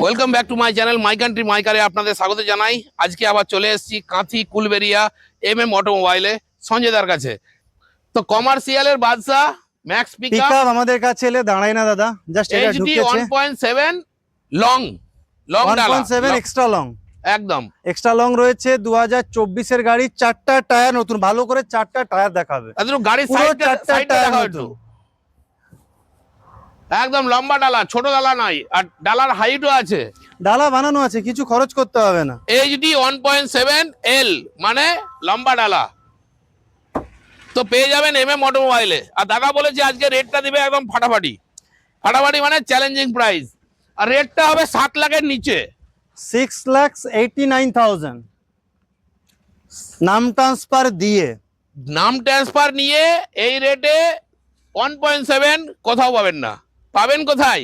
Welcome back to my channel my country my কারে আপনাদের স্বাগত জানাই। আজকে আবার চলে এসেছি কাঁথি কুলবেরিয়া অটোমোবাইলে সঞ্জয়দার কাছে। তো কমার্শিয়ালের বাদশা ম্যাক্স পিকআপ আমাদের কাছে এলে দাঁড়ায় না দাদা, জাস্ট এটা এইচডি ঢুকেছে 1.7 লং ডালা 1.7 এক্সট্রা লং, একদম এক্সট্রা লং রয়েছে। 2024 এর গাড়ি, চারটা টায়ার নতুন, ভালো করে চারটা টায়ার দেখাবে। একদম গাড়ির পুরো সাইডটা চারটা টায়ার দেখাও নতুন, একটু। একদম লম্বা ডালা, ছোট ডালা নাই, আর ডালার হাইটও আছে। ডালা বানানো আছে, কিছু খরচ করতে হবে না। এইচডি 1.7 এল মানে লম্বা ডালা তো পেয়ে যাবেন অটোমোবাইলে। আর দাদা বলেছে আজকে রেটটা দিবে একদম ফাটাফাটি মানে চ্যালেঞ্জিং প্রাইস। আর রেটটা হবে 7 লাখের নিচে, 6,89,000 নাম ট্রান্সফার দিয়ে। নাম ট্রান্সফার নিয়ে এই রেটে 1.7 কোথাও পাবেন না। পাবেন কোথায়?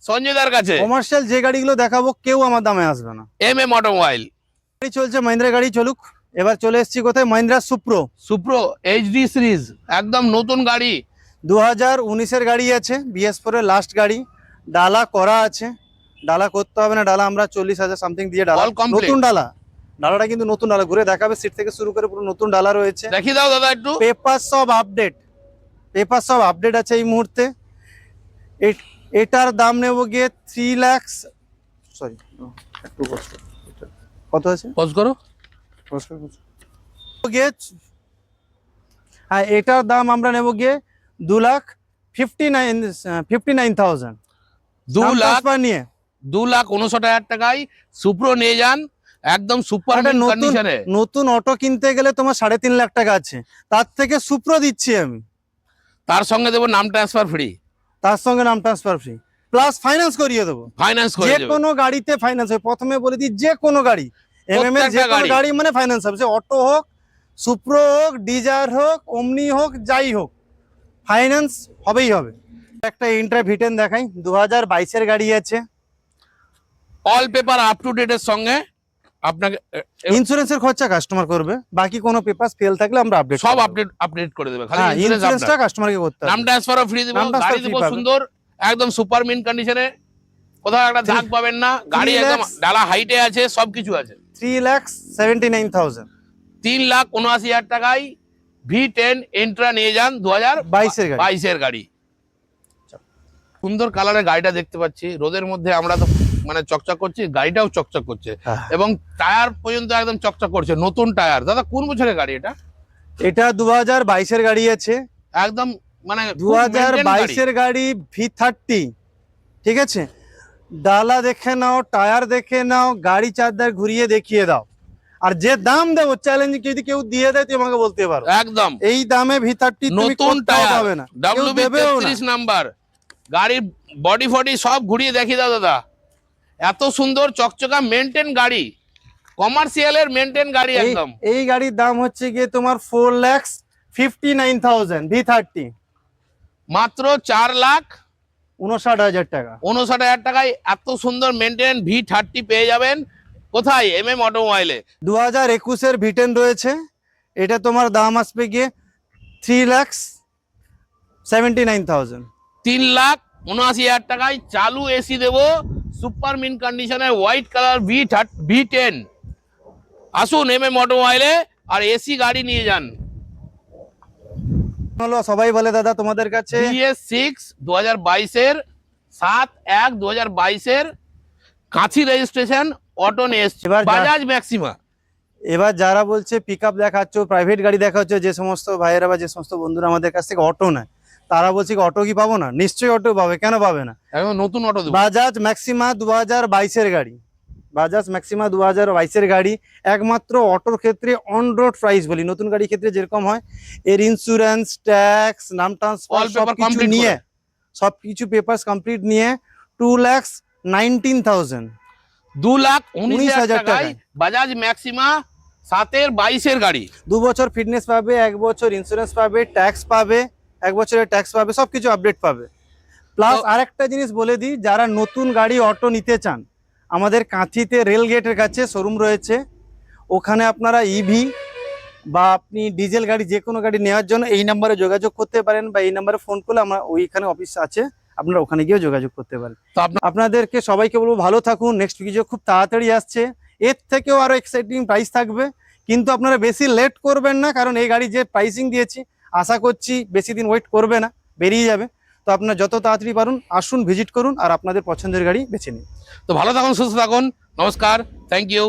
সঞ্জয়দার কাছে। কমার্শিয়াল যে গাড়িগুলো দেখাবো কেউ আমার দামে আসবে না। অটোমোবাইল গাড়ি চলছে, মাহিন্দ্রা গাড়ি চলুক। এবার চলে এসেছি কোথায়, মাহিন্দ্রা সুপ্রো এইচডি সিরিজ, একদম নতুন গাড়ি। 2019 এর গাড়ি আছে, BS4 এর লাস্ট গাড়ি। ডালা করা আছে, ডালা করতে হবে না। ডালা আমরা 40,000 সামথিং দিয়ে ডালা, নতুন ডালা। ডালাটা কিন্তু নতুন ডালা, ঘুরে দেখাবে, সিট থেকে শুরু করে পুরো নতুন ডালা রয়েছে। দেখিয়ে দাও দাদা একটু। পেপার সব আপডেট আছে এই মুহূর্তে। এটার দাম নেব গিয়ে 3 লাখ, সরি একটু কত আছে পজ করো। হ্যাঁ, এটার দাম আমরা নেব গিয়ে 2,59,000। 2,59,000 টাকায় সুপ্রো নিয়ে যান, একদম সুপার কন্ডিশনে। নতুন অটো কিনতে গেলে তোমার 3.5 লাখ টাকা আছে, তার থেকে সুপ্রো দিচ্ছি আমি। তার সঙ্গে দেবো নাম ট্রান্সফার ফ্রি, প্লাস ফাইন্যান্স করিয়ে দেবো। যে কোনো গাড়িতে ফাইন্যান্স হবে, প্রথমে বলে দিই, যে কোনো গাড়ি এমএমএস যে কোনো গাড়ি মানে ফাইন্যান্স হবে। সে অটো হোক, সুপ্রো হোক, ডিজায়ার হোক, ওমনি হোক, যাই হোক, ফাইন্যান্স হবেই হবে। একটা ইন্ট্রা ভিটেন দেখাই, 2022 এর গাড়ি আছে, all paper up to date এর সঙ্গে। আপনাকে ইন্স্যুরেন্সের খরচা কাস্টমার করবে, বাকি কোনো পেপারস ফেল থাকলে আমরা সব আপডেট করে দেবে। খালি ইন্স্যুরেন্সটা কাস্টমারকে করতে হবে। নাম ট্রান্সফারও ফ্রি দেব। গাড়ি দেব সুন্দর, একদম সুপার মিন কন্ডিশনে, কোথাও একটা দাগ পাবেন না। গাড়ি একদম ডালা হাইটে আছে, সবকিছু আছে। 3,79,000 3,79,000 টাকায় V10 এন্ট্রা নিয়ে যান, 2022 এর গাড়ি। সুন্দর কালারের গাড়িটা দেখতে পাচ্ছি। রোদের মধ্যে আমরা তো মানে চকচক করছি, গাড়িটাও চকচক করছে, এবং টায়ার পর্যন্ত একদম চকচক করছে, নতুন টায়ার। দাদা কোন বছরের গাড়ি এটা? এটা 2022 এর গাড়ি আছে, একদম মানে 2022 এর গাড়ি V30। ঠিক আছে, ডালা দেখে নাও, টায়ার দেখে নাও, গাড়ি চারদার ঘুরিয়ে দেখিয়ে দাও। আর যে দাম দেবো, চ্যালেঞ্জ যদি কেউ দিয়ে দেয় তুমি আমাকে বলতে পারো, একদম এই দামে V30 নতুন টায়ার পাবে না, WB33 নাম্বার। গাড়ির বডি ফডি সব ঘুরিয়ে দেখিয়ে দাও দাদা। এত সুন্দর চকচকা মেনটেন গাড়ি, কমার্শিয়ালের মেনটেন গাড়ি একদম। এই গাড়ির দাম হচ্ছে গিয়ে তোমার 4,59,000 V30, মাত্র 4,59,000 টাকা। 59,000 টাকায় এত সুন্দর মেনটেন V30 পেয়ে যাবেন। কোথায়? অটোমোবাইলে। 2021 এর V10 রয়েছে, এটা তোমার দাম আসবে গিয়ে 3,79,000। 3,79,000 টাকায় চালু এসি দেবো, সুপার মিন কন্ডিশনের হোয়াইট কালার V10। আসুন অটোমোবাইলে আর এসি গাড়ি নিয়ে যান। হলো সবাই বলে দাদা তোমাদের কাছে BS6 2022 এর 7/1/2022 এর কাঁথি রেজিস্ট্রেশন অটো নিয়ে এসছে, বাজাজ ম্যাক্সিমা। এবার যারা বলছে পিকআপ দেখাচ্ছ, প্রাইভেট গাড়ি দেখাচ্ছ, যে সমস্ত ভাইয়েরা বা যে সমস্ত বন্ধুরা আমাদের কাছ থেকে অটো নেয়, তারা বলছে অটো কি পাবো না? নিশ্চয়ই অটো পাবে, কেন পাবে না? একদম নতুন অটো দেব। বাজাজ ম্যাক্সিমা 2022 এর গাড়ি, বাজাজ ম্যাক্সিমা 2022 এর গাড়ি। একমাত্র অটোর ক্ষেত্রে অন রোড প্রাইস বলি, নতুন গাড়ির ক্ষেত্রে যেরকম হয়, এর ইন্স্যুরেন্স, ট্যাক্স, নাম ট্রান্সফার সবকিছু পেপারস কমপ্লিট নিয়ে 2,19,000, 2,19,000 টাকায় বাজাজ ম্যাক্সিমা 7/22 এর গাড়ি। 2 বছর ফিটনেস পাবে, 1 বছর ইন্স্যুরেন্স পাবে, ট্যাক্স পাবে, 1 বছরের ট্যাক্স পাবে, সবকিছু আপডেট পাবে। প্লাস আরেকটা জিনিস বলে দিই, যারা নতুন গাড়ি অটো নিতে চান, আমাদের কাঁথিতে রেল গেটের কাছে শোরুম রয়েছে, ওখানে আপনারা ইভি বা আপনি ডিজেল গাড়ি যে কোনো গাড়ি নেওয়ার জন্য এই নাম্বারে যোগাযোগ করতে পারেন, বা এই নাম্বারে ফোন করলে আমরা ওইখানে অফিস আছে, আপনারা ওখানে গিয়ে যোগাযোগ করতে পারেন। তো আপনাদেরকে সবাইকে বলবো ভালো থাকুন, নেক্সট ভিডিও খুব তাড়াতাড়ি আসছে, এর থেকেও আরো এক্সাইটিং প্রাইস থাকবে, কিন্তু আপনারা বেশি লেট করবেন না, কারণ এই গাড়ি যে প্রাইসিং দিয়েছি আশা করছি বেশি দিন ওয়েট করবে না, বেরিয়ে যাবে। তো আপনারা যত তাড়াতাড়ি পারুন আসুন, ভিজিট করুন আর আপনাদের পছন্দের গাড়ি বেছে নিন। তো ভালো থাকুন, সুস্থ থাকুন, নমস্কার, থ্যাংক ইউ।